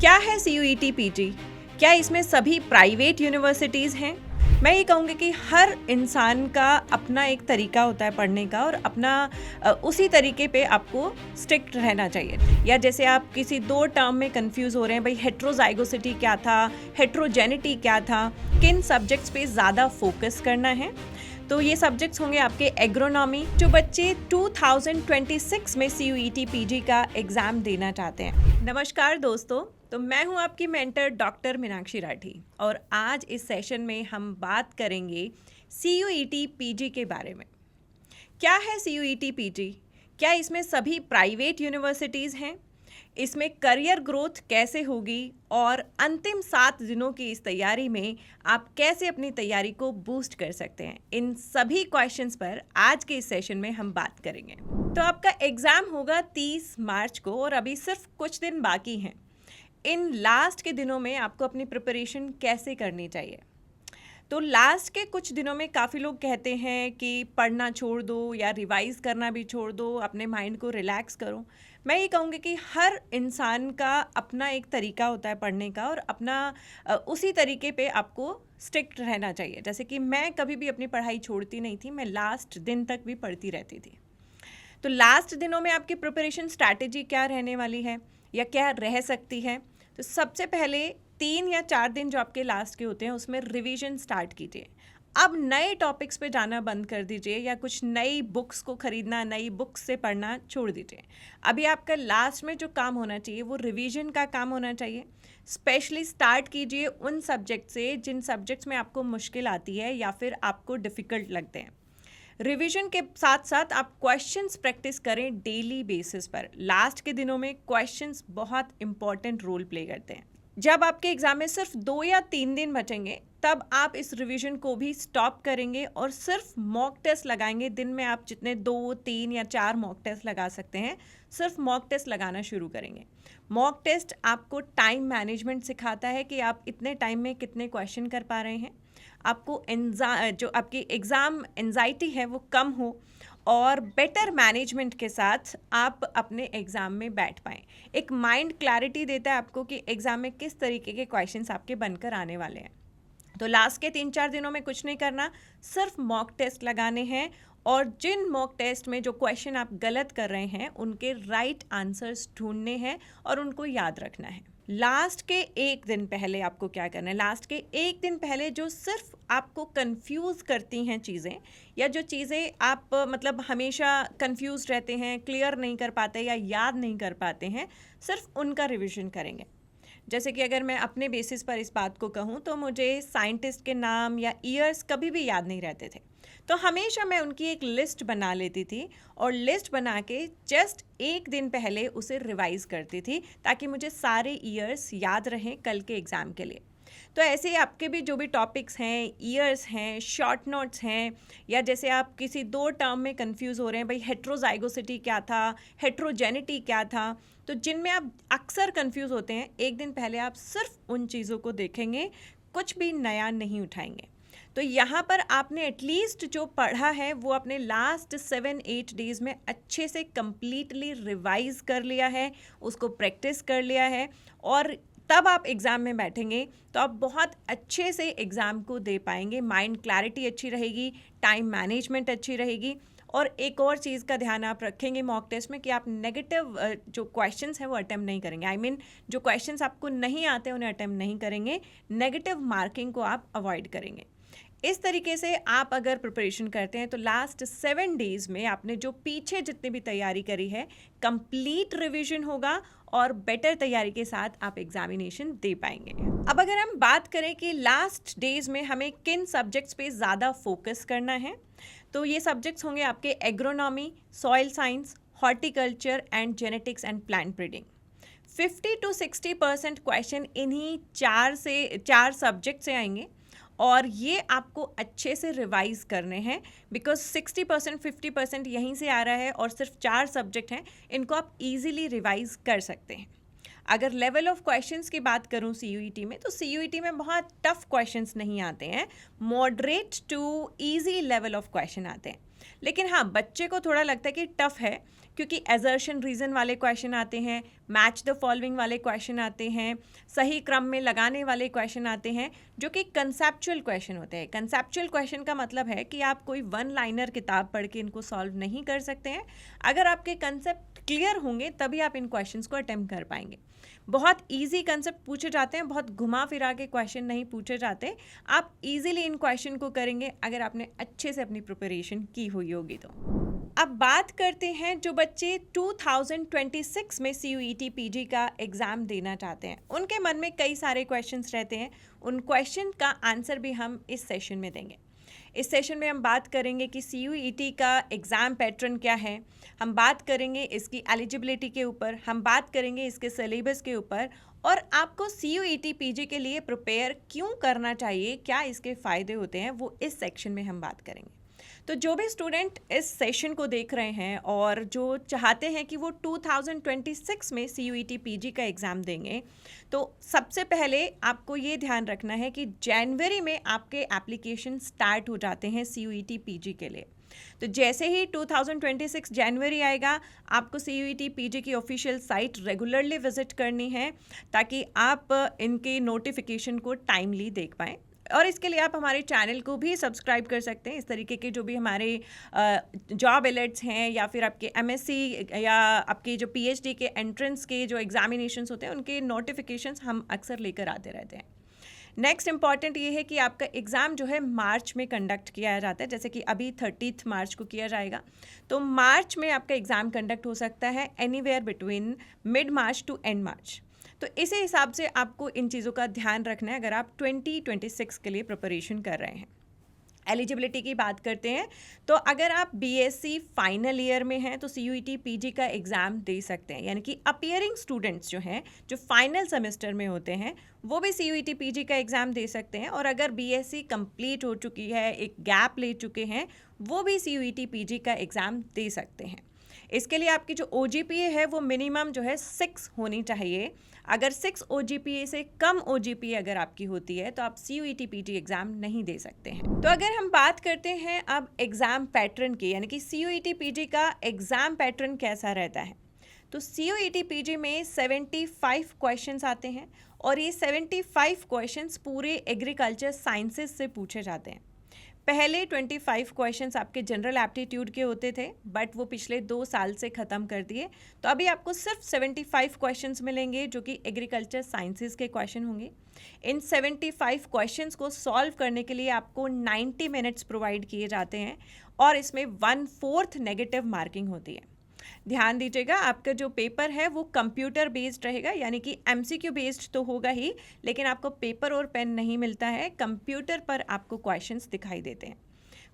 क्या है CUET PG? क्या इसमें सभी प्राइवेट यूनिवर्सिटीज़ हैं? मैं ये कहूँगी कि हर इंसान का अपना एक तरीका होता है पढ़ने का और अपना उसी तरीके पे आपको स्ट्रिक्ट रहना चाहिए। या जैसे आप किसी 2 टर्म में कन्फ्यूज़ हो रहे हैं, भाई हेट्रोज़ाइगोसिटी क्या था, हेट्रोजेनिटी क्या था, किन सब्जेक्ट्स पे ज़्यादा फोकस करना है। तो ये सब्जेक्ट्स होंगे आपके एग्रोनॉमी, जो बच्चे 2026 में CUET PG का एग्ज़ाम देना चाहते हैं। नमस्कार दोस्तों, तो मैं हूं आपकी मेंटर डॉक्टर मीनाक्षी राठी और आज इस सेशन में हम बात करेंगे CUET PG के बारे में। क्या है CUET PG? क्या इसमें सभी प्राइवेट यूनिवर्सिटीज़ हैं? इसमें करियर ग्रोथ कैसे होगी और अंतिम 7 दिनों की इस तैयारी में आप कैसे अपनी तैयारी को बूस्ट कर सकते हैं, इन सभी क्वेश्चंस पर आज के इस सेशन में हम बात करेंगे। तो आपका एग्ज़ाम होगा 30 मार्च को और अभी सिर्फ कुछ दिन बाकी हैं। इन लास्ट के दिनों में आपको अपनी प्रिपरेशन कैसे करनी चाहिए? तो लास्ट के कुछ दिनों में काफ़ी लोग कहते हैं कि पढ़ना छोड़ दो या रिवाइज करना भी छोड़ दो, अपने माइंड को रिलैक्स करो। मैं ये कहूँगी कि हर इंसान का अपना एक तरीका होता है पढ़ने का और अपना उसी तरीके पे आपको स्ट्रिक्ट रहना चाहिए। जैसे कि मैं कभी भी अपनी पढ़ाई छोड़ती नहीं थी, मैं लास्ट दिन तक भी पढ़ती रहती थी। तो लास्ट दिनों में आपकी प्रिपरेशन स्ट्रैटेजी क्या रहने वाली है या क्या रह सकती है? तो सबसे पहले 3 या 4 दिन जो आपके लास्ट के होते हैं उसमें रिवीजन स्टार्ट कीजिए। अब नए टॉपिक्स पे जाना बंद कर दीजिए या कुछ नई बुक्स को खरीदना, नई बुक्स से पढ़ना छोड़ दीजिए। अभी आपका लास्ट में जो काम होना चाहिए वो रिवीजन का काम होना चाहिए। स्पेशली स्टार्ट कीजिए उन सब्जेक्ट से जिन सब्जेक्ट्स में आपको मुश्किल आती है या फिर आपको डिफ़िकल्ट लगते हैं। रिवीजन के साथ साथ आप क्वेश्चंस प्रैक्टिस करें डेली बेसिस पर। लास्ट के दिनों में क्वेश्चंस बहुत इंपॉर्टेंट रोल प्ले करते हैं। जब आपके एग्जाम में सिर्फ 2 या 3 दिन बचेंगे तब आप इस रिवीजन को भी स्टॉप करेंगे और सिर्फ मॉक टेस्ट लगाएंगे। दिन में आप जितने 2, 3 या 4 मॉक टेस्ट लगा सकते हैं, सिर्फ मॉक टेस्ट लगाना शुरू करेंगे। मॉक टेस्ट आपको टाइम मैनेजमेंट सिखाता है कि आप इतने टाइम में कितने क्वेश्चन कर पा रहे हैं। आपको जो आपकी एग्ज़ाम एंजाइटी है वो कम हो और बेटर मैनेजमेंट के साथ आप अपने एग्ज़ाम में बैठ पाएँ। एक माइंड क्लैरिटी देता है आपको कि एग्ज़ाम में किस तरीके के क्वेश्चंस आपके बनकर आने वाले हैं। तो लास्ट के 3-4 दिनों में कुछ नहीं करना, सिर्फ मॉक टेस्ट लगाने हैं और जिन मॉक टेस्ट में जो क्वेश्चन आप गलत कर रहे हैं उनके राइट आंसर्स ढूंढने हैं और उनको याद रखना है। लास्ट के 1 दिन पहले आपको क्या करना है? लास्ट के 1 दिन पहले जो सिर्फ आपको कंफ्यूज करती हैं चीज़ें या जो चीज़ें आप मतलब हमेशा कंफ्यूज रहते हैं, क्लियर नहीं कर पाते या याद नहीं कर पाते हैं, सिर्फ उनका रिवीजन करेंगे। जैसे कि अगर मैं अपने बेसिस पर इस बात को कहूँ तो मुझे साइंटिस्ट के नाम या ईयर्स कभी भी याद नहीं रहते थे, तो हमेशा मैं उनकी एक लिस्ट बना लेती थी और लिस्ट बना के जस्ट 1 दिन पहले उसे रिवाइज करती थी ताकि मुझे सारे ईयर्स याद रहें कल के एग्ज़ाम के लिए। तो ऐसे ही आपके भी जो भी टॉपिक्स हैं, ईयर्स हैं, शॉर्ट नोट्स हैं, या जैसे आप किसी 2 टर्म में कंफ्यूज हो रहे हैं, भाई हेट्रोज़ाइगोसिटी क्या था, हेट्रोजेनिटी क्या था, तो जिनमें आप अक्सर कंफ्यूज होते हैं, 1 दिन पहले आप सिर्फ उन चीज़ों को देखेंगे, कुछ भी नया नहीं उठाएंगे। तो यहाँ पर आपने एटलीस्ट जो पढ़ा है वो अपने लास्ट 7-8 डेज़ में अच्छे से कंप्लीटली रिवाइज कर लिया है, उसको प्रैक्टिस कर लिया है और तब आप एग्ज़ाम में बैठेंगे तो आप बहुत अच्छे से एग्ज़ाम को दे पाएंगे। माइंड क्लैरिटी अच्छी रहेगी, टाइम मैनेजमेंट अच्छी रहेगी और एक और चीज़ का ध्यान आप रखेंगे मॉक टेस्ट में कि आप नेगेटिव जो क्वेश्चंस हैं वो अटेम्प्ट नहीं करेंगे। जो क्वेश्चंस आपको नहीं आते उन्हें अटेम्प्ट नहीं करेंगे, नेगेटिव मार्किंग को आप अवॉइड करेंगे। इस तरीके से आप अगर प्रिपरेशन करते हैं तो लास्ट 7 डेज़ में आपने जो पीछे जितनी भी तैयारी करी है कंप्लीट रिवीजन होगा और बेटर तैयारी के साथ आप एग्जामिनेशन दे पाएंगे। अब अगर हम बात करें कि लास्ट डेज़ में हमें किन सब्जेक्ट्स पे ज़्यादा फोकस करना है, तो ये सब्जेक्ट्स होंगे आपके agronomy, soil science, horticulture and genetics and plant breeding. 50 to 60% question इन्हीं 4 सब्जेक्ट से आएंगे और ये आपको अच्छे से रिवाइज करने हैं बिकॉज 60% 50% यहीं से आ रहा है और सिर्फ 4 सब्जेक्ट हैं, इनको आप इजीली रिवाइज कर सकते हैं। अगर लेवल ऑफ क्वेश्चंस की बात करूं CUET में, तो CUET में बहुत टफ क्वेश्चंस नहीं आते हैं, moderate to easy level of question आते हैं। लेकिन हाँ, बच्चे को थोड़ा लगता है कि टफ है क्योंकि एजर्शन रीज़न वाले क्वेश्चन आते हैं, मैच द फॉलोइंग वाले क्वेश्चन आते हैं, सही क्रम में लगाने वाले क्वेश्चन आते हैं, जो कि कंसेप्चुअल क्वेश्चन होते हैं। कंसेप्चुअल क्वेश्चन का मतलब है कि आप कोई वन लाइनर किताब पढ़ के इनको सॉल्व नहीं कर सकते हैं। अगर आपके कंसेप्ट क्लियर होंगे तभी आप इन क्वेश्चंस को अटेम्प्ट कर पाएंगे। बहुत इजी कंसेप्ट पूछे जाते हैं, बहुत घुमा फिरा के क्वेश्चन नहीं पूछे जाते। आप इजीली इन क्वेश्चन को करेंगे अगर आपने अच्छे से अपनी प्रिपरेशन की हुई होगी तो। अब बात करते हैं जो बच्चे 2026 में CUET PG का एग्ज़ाम देना चाहते हैं, उनके मन में कई सारे क्वेश्चंस रहते हैं। उन क्वेश्चन का आंसर भी हम इस सेशन में देंगे। इस सेशन में हम बात करेंगे कि CUET का एग्ज़ाम पैटर्न क्या है, हम बात करेंगे इसकी एलिजिबिलिटी के ऊपर, हम बात करेंगे इसके सिलेबस के ऊपर, और आपको CUET PG के लिए प्रिपेयर क्यों करना चाहिए, क्या इसके फ़ायदे होते हैं, वो इस सेक्शन में हम बात करेंगे। तो जो भी स्टूडेंट इस सेशन को देख रहे हैं और जो चाहते हैं कि वो 2026 में CUET PG का एग्ज़ाम देंगे, तो सबसे पहले आपको ये ध्यान रखना है कि जनवरी में आपके एप्लीकेशन स्टार्ट हो जाते हैं CUET PG के लिए। तो जैसे ही 2026 जनवरी आएगा, आपको CUET PG की ऑफिशियल साइट रेगुलरली विजिट करनी है ताकि आप इनके नोटिफिकेशन को टाइमली देख पाएँ। और इसके लिए आप हमारे चैनल को भी सब्सक्राइब कर सकते हैं। इस तरीके के जो भी हमारे जॉब अलर्ट्स हैं या फिर आपके MSc या आपके जो PhD के एंट्रेंस के जो एग्जामिनेशंस होते हैं, उनके नोटिफिकेशंस हम अक्सर लेकर आते रहते हैं। नेक्स्ट इंपॉर्टेंट ये है कि आपका एग्ज़ाम जो है मार्च में कंडक्ट किया जाता है, जैसे कि अभी 30 मार्च को किया जाएगा। तो मार्च में आपका एग्ज़ाम कंडक्ट हो सकता है anywhere between mid March to end March. तो इसी हिसाब से आपको इन चीज़ों का ध्यान रखना है अगर आप 2026 के लिए प्रिपरेशन कर रहे हैं। एलिजिबिलिटी की बात करते हैं तो अगर आप BSc फाइनल ईयर में हैं तो CUET PG का एग्ज़ाम दे सकते हैं, यानी कि अपीयरिंग स्टूडेंट्स जो हैं, जो फाइनल सेमेस्टर में होते हैं, वो भी CUET PG का एग्ज़ाम दे सकते हैं। और अगर BSc कंप्लीट हो चुकी है, एक गैप ले चुके हैं, वो भी CUET PG का एग्ज़ाम दे सकते हैं। इसके लिए आपकी जो OGPA है वो मिनिमम जो है 6 होनी चाहिए। अगर 6 OGPA से कम OGPA अगर आपकी होती है तो आप CUET PG एग्ज़ाम नहीं दे सकते हैं। तो अगर हम बात करते हैं अब एग्ज़ाम पैटर्न की, यानी कि CUET PG का एग्ज़ाम पैटर्न कैसा रहता है, तो CUET PG में 75 क्वेश्चंस आते हैं और ये 75 क्वेश्चंस पूरे एग्रीकल्चर साइंसेस से पूछे जाते हैं। पहले 25 क्वेश्चंस आपके जनरल एप्टीट्यूड के होते थे, बट वो पिछले 2 साल से ख़त्म कर दिए। तो अभी आपको सिर्फ 75 क्वेश्चंस मिलेंगे जो कि एग्रीकल्चर साइंसेस के क्वेश्चन होंगे। इन 75 क्वेश्चंस को सॉल्व करने के लिए आपको 90 मिनट्स प्रोवाइड किए जाते हैं और इसमें 1/4 नेगेटिव मार्किंग होती है। ध्यान दीजिएगा, आपका जो पेपर है वो कंप्यूटर बेस्ड रहेगा, यानी कि MCQ बेस्ड तो होगा ही, लेकिन आपको पेपर और पेन नहीं मिलता है, कंप्यूटर पर आपको क्वेश्चंस दिखाई देते हैं।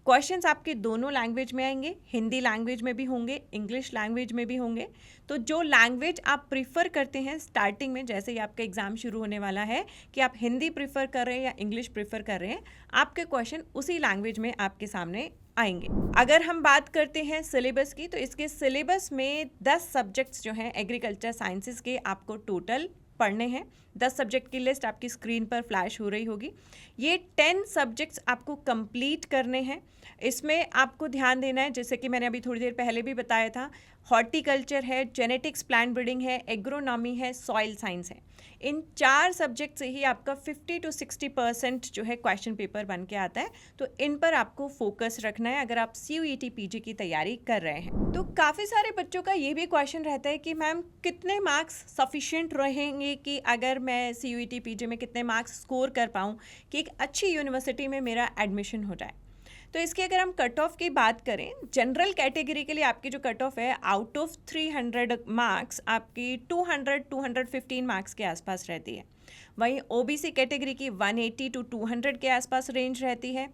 क्वेश्चंस आपके दोनों लैंग्वेज में आएंगे, हिंदी लैंग्वेज में भी होंगे, इंग्लिश लैंग्वेज में भी होंगे। तो जो लैंग्वेज आप प्रीफर करते हैं स्टार्टिंग में, जैसे ही आपका एग्ज़ाम शुरू होने वाला है, कि आप हिंदी प्रीफर कर रहे हैं या इंग्लिश प्रीफर कर रहे हैं, आपके क्वेश्चन उसी लैंग्वेज में आपके सामने आएंगे। अगर हम बात करते हैं सिलेबस की, तो इसके सिलेबस में 10 सब्जेक्ट्स जो हैं एग्रीकल्चर साइंसेस के आपको टोटल पढ़ने हैं। 10 सब्जेक्ट की लिस्ट आपकी स्क्रीन पर फ्लैश हो रही होगी। ये 10 सब्जेक्ट्स आपको कंप्लीट करने हैं। इसमें आपको ध्यान देना है, जैसे कि मैंने अभी थोड़ी देर पहले भी बताया था, हॉर्टिकल्चर है, जेनेटिक्स प्लांट ब्रीडिंग है, एग्रोनॉमी है, सॉइल साइंस है। इन 4 सब्जेक्ट से ही आपका 50 to 60% जो है क्वेश्चन पेपर बन के आता है। तो इन पर आपको फोकस रखना है अगर आप CUET PG की तैयारी कर रहे हैं। तो काफ़ी सारे बच्चों का ये भी क्वेश्चन रहता है कि मैम कितने मार्क्स सफिशिएंट रहेंगे कि अगर मैं CUET PG में कितने मार्क्स स्कोर कर पाऊँ कि एक अच्छी यूनिवर्सिटी में मेरा एडमिशन हो जाए। तो इसकी अगर हम कट ऑफ की बात करें, जनरल कैटेगरी के लिए आपकी जो कट ऑफ है आउट ऑफ 300 मार्क्स आपकी 215 मार्क्स के आसपास रहती है। वहीं OBC कैटेगरी की 180 to 200 के आसपास रेंज रहती है।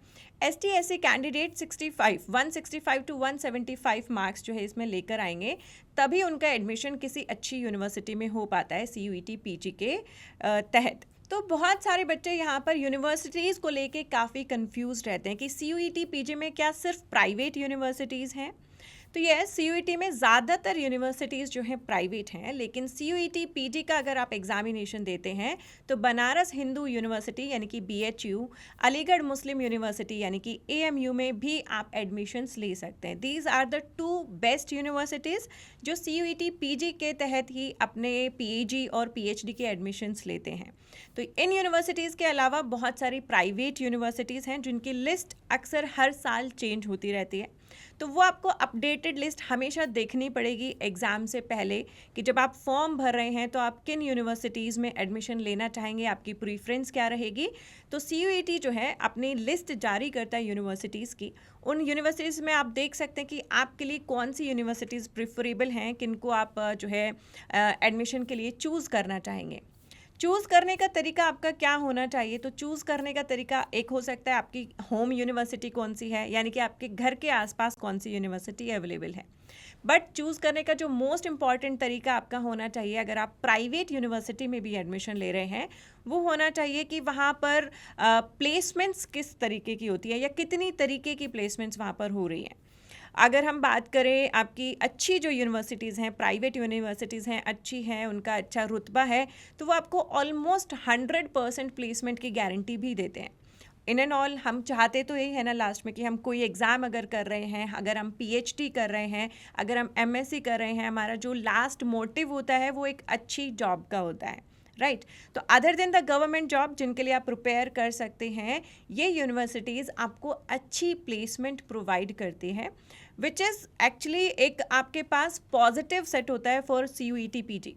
ST SC candidate 165 to 175 marks जो है इसमें लेकर आएंगे, तभी उनका एडमिशन किसी अच्छी यूनिवर्सिटी में हो पाता है CUET PG के तहत। तो बहुत सारे बच्चे यहाँ पर यूनिवर्सिटीज़ को लेके काफ़ी कंफ्यूज रहते हैं कि CUET PG में क्या सिर्फ प्राइवेट यूनिवर्सिटीज़ हैं। तो ये CUET में ज़्यादातर यूनिवर्सिटीज़ जो हैं प्राइवेट हैं, लेकिन CUET PG का अगर आप एग्जामिनेशन देते हैं तो बनारस हिंदू यूनिवर्सिटी यानी कि BHU, अलीगढ़ मुस्लिम यूनिवर्सिटी यानी कि AMU में भी आप एडमिशन्स ले सकते हैं। These are the 2 best universities जो CUET PG के तहत ही अपने PG और PhD के एडमिशन्स लेते हैं। तो इन यूनिवर्सिटीज़ के अलावा बहुत सारी प्राइवेट यूनिवर्सिटीज़ हैं जिनकी लिस्ट अक्सर हर साल चेंज होती रहती है, तो वो आपको अपडेटेड लिस्ट हमेशा देखनी पड़ेगी एग्ज़ाम से पहले कि जब आप फॉर्म भर रहे हैं तो आप किन यूनिवर्सिटीज़ में एडमिशन लेना चाहेंगे, आपकी प्रीफरेंस क्या रहेगी। तो CUET जो है अपनी लिस्ट जारी करता है यूनिवर्सिटीज़ की। उन यूनिवर्सिटीज़ में आप देख सकते हैं कि आपके लिए कौन सी यूनिवर्सिटीज़ प्रिफरेबल हैं, किनको आप जो है एडमिशन के लिए चूज़ करना चाहेंगे। चूज़ करने का तरीका आपका क्या होना चाहिए, तो चूज़ करने का तरीका एक हो सकता है आपकी होम यूनिवर्सिटी कौन सी है, यानी कि आपके घर के आसपास कौन सी यूनिवर्सिटी अवेलेबल है। बट चूज़ करने का जो मोस्ट इम्पॉर्टेंट तरीका आपका होना चाहिए अगर आप प्राइवेट यूनिवर्सिटी में भी एडमिशन ले रहे हैं, वो होना चाहिए कि वहाँ पर प्लेसमेंट्स किस तरीके की होती है या कितनी तरीके की प्लेसमेंट्स वहाँ पर हो रही हैं। अगर हम बात करें आपकी अच्छी जो यूनिवर्सिटीज़ हैं, प्राइवेट यूनिवर्सिटीज़ हैं, अच्छी हैं, उनका अच्छा रुतबा है, तो वो आपको ऑलमोस्ट 100% प्लेसमेंट की गारंटी भी देते हैं। इन एंड ऑल हम चाहते तो यही है ना लास्ट में कि हम कोई एग्ज़ाम अगर कर रहे हैं, अगर हम PhD कर रहे हैं, अगर हम MSc कर रहे हैं, हमारा जो लास्ट मोटिव होता है वो एक अच्छी जॉब का होता है, राइट। तो other than the government job जिनके लिए आप प्रिपेयर कर सकते हैं, ये यूनिवर्सिटीज़ आपको अच्छी प्लेसमेंट प्रोवाइड करती हैं, विच इज़ एक्चुअली एक आपके पास पॉजिटिव सेट होता है फॉर CUET PG।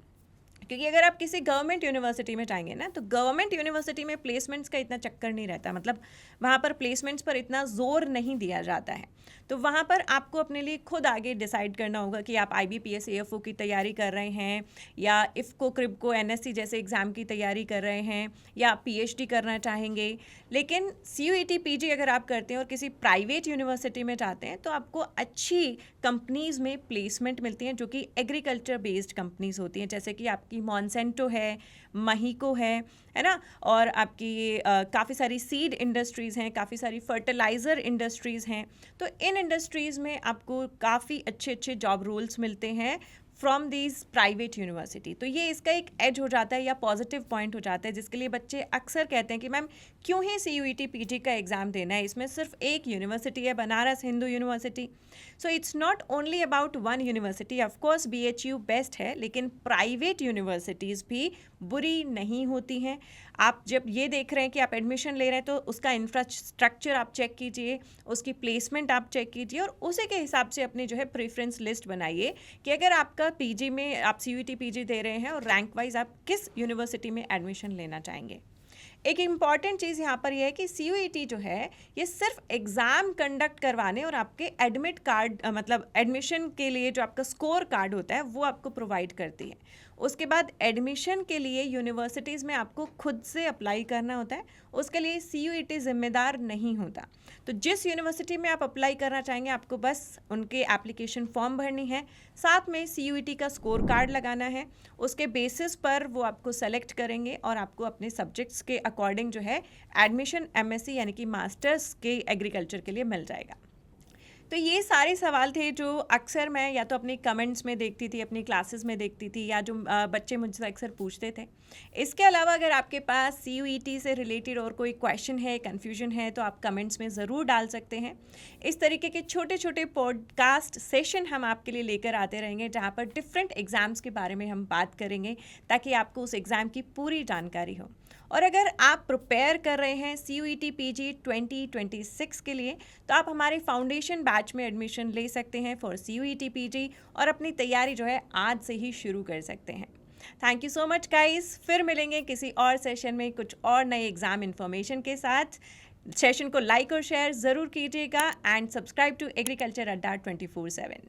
क्योंकि अगर आप किसी गवर्नमेंट यूनिवर्सिटी में जाएंगे ना, तो गवर्नमेंट यूनिवर्सिटी में प्लेसमेंट्स का इतना चक्कर नहीं रहता, मतलब वहाँ पर प्लेसमेंट्स पर इतना जोर नहीं दिया जाता है। तो वहाँ पर आपको अपने लिए खुद आगे डिसाइड करना होगा कि आप IBPS AFO की तैयारी कर रहे हैं या IFCO क्रिबको NSC जैसे एग्ज़ाम की तैयारी कर रहे हैं या आप PhD करना चाहेंगे। लेकिन CUET PG अगर आप करते हैं और किसी प्राइवेट यूनिवर्सिटी में जाते हैं तो आपको अच्छी कंपनीज़ में प्लेसमेंट मिलती हैं जो कि एग्रीकल्चर बेस्ड कंपनीज़ होती हैं, जैसे कि आपकी मॉन्सेंटो है, महीको है ना, और आपकी काफ़ी सारी सीड इंडस्ट्रीज़ हैं, काफ़ी सारी फर्टिलाइज़र इंडस्ट्रीज़ हैं। तो इन इंडस्ट्रीज़ में आपको काफ़ी अच्छे अच्छे जॉब रोल्स मिलते हैं फ्रॉम दीज प्राइवेट यूनिवर्सिटी। तो ये इसका एक एज हो जाता है या पॉजिटिव पॉइंट हो जाता है, जिसके लिए बच्चे अक्सर कहते हैं कि मैम क्यों ही CUET PG का एग्ज़ाम देना है, इसमें सिर्फ एक यूनिवर्सिटी है, Banaras Hindu university. So it's not only about one university, of course BHU best है, लेकिन प्राइवेट यूनिवर्सिटीज़ भी बुरी नहीं होती हैं। आप जब ये देख रहे हैं कि आप एडमिशन ले रहे हैं तो उसका इंफ्रास्ट्रक्चर आप चेक कीजिए, उसकी प्लेसमेंट आप चेक कीजिए और उसी के हिसाब से अपनी जो है प्रेफरेंस लिस्ट बनाइए कि अगर आपका PG में आप CUET PG दे रहे हैं और रैंक वाइज आप किस यूनिवर्सिटी में एडमिशन लेना चाहेंगे। एक इम्पॉर्टेंट चीज़ यहाँ पर यह है कि CUET जो है ये सिर्फ एग्ज़ाम कंडक्ट करवाने और आपके एडमिट कार्ड मतलब एडमिशन के लिए जो आपका स्कोर कार्ड होता है वो आपको प्रोवाइड करती है। उसके बाद एडमिशन के लिए यूनिवर्सिटीज़ में आपको खुद से अप्लाई करना होता है, उसके लिए CUET जिम्मेदार नहीं होता। तो जिस यूनिवर्सिटी में आप अप्लाई करना चाहेंगे आपको बस उनके एप्लीकेशन फॉर्म भरनी है, साथ में CUET का स्कोर कार्ड लगाना है, उसके बेसिस पर वो आपको सेलेक्ट करेंगे और आपको अपने सब्जेक्ट्स के अकॉर्डिंग जो है एडमिशन MSc यानी कि मास्टर्स के एग्रीकल्चर के लिए मिल जाएगा। तो ये सारे सवाल थे जो अक्सर मैं या तो अपने कमेंट्स में देखती थी, अपनी क्लासेस में देखती थी, या जो बच्चे मुझसे अक्सर पूछते थे। इसके अलावा अगर आपके पास CUET से रिलेटेड और कोई क्वेश्चन है, कन्फ्यूजन है, तो आप कमेंट्स में ज़रूर डाल सकते हैं। इस तरीके के छोटे छोटे पॉडकास्ट सेशन हम आपके लिए लेकर आते रहेंगे जहाँ पर डिफरेंट एग्ज़ाम्स के बारे में हम बात करेंगे ताकि आपको उस एग्ज़ाम की पूरी जानकारी हो। और अगर आप प्रिपेयर कर रहे हैं CUET PG 2026 के लिए तो आप हमारे फाउंडेशन बैच में एडमिशन ले सकते हैं फॉर CUET PG और अपनी तैयारी जो है आज से ही शुरू कर सकते हैं। Thank you so much guys, फिर मिलेंगे किसी और सेशन में कुछ और नए एग्जाम इन्फॉर्मेशन के साथ। सेशन को लाइक और शेयर ज़रूर कीजिएगा एंड सब्सक्राइब टू एग्रीकल्चर अड्डा 24/7।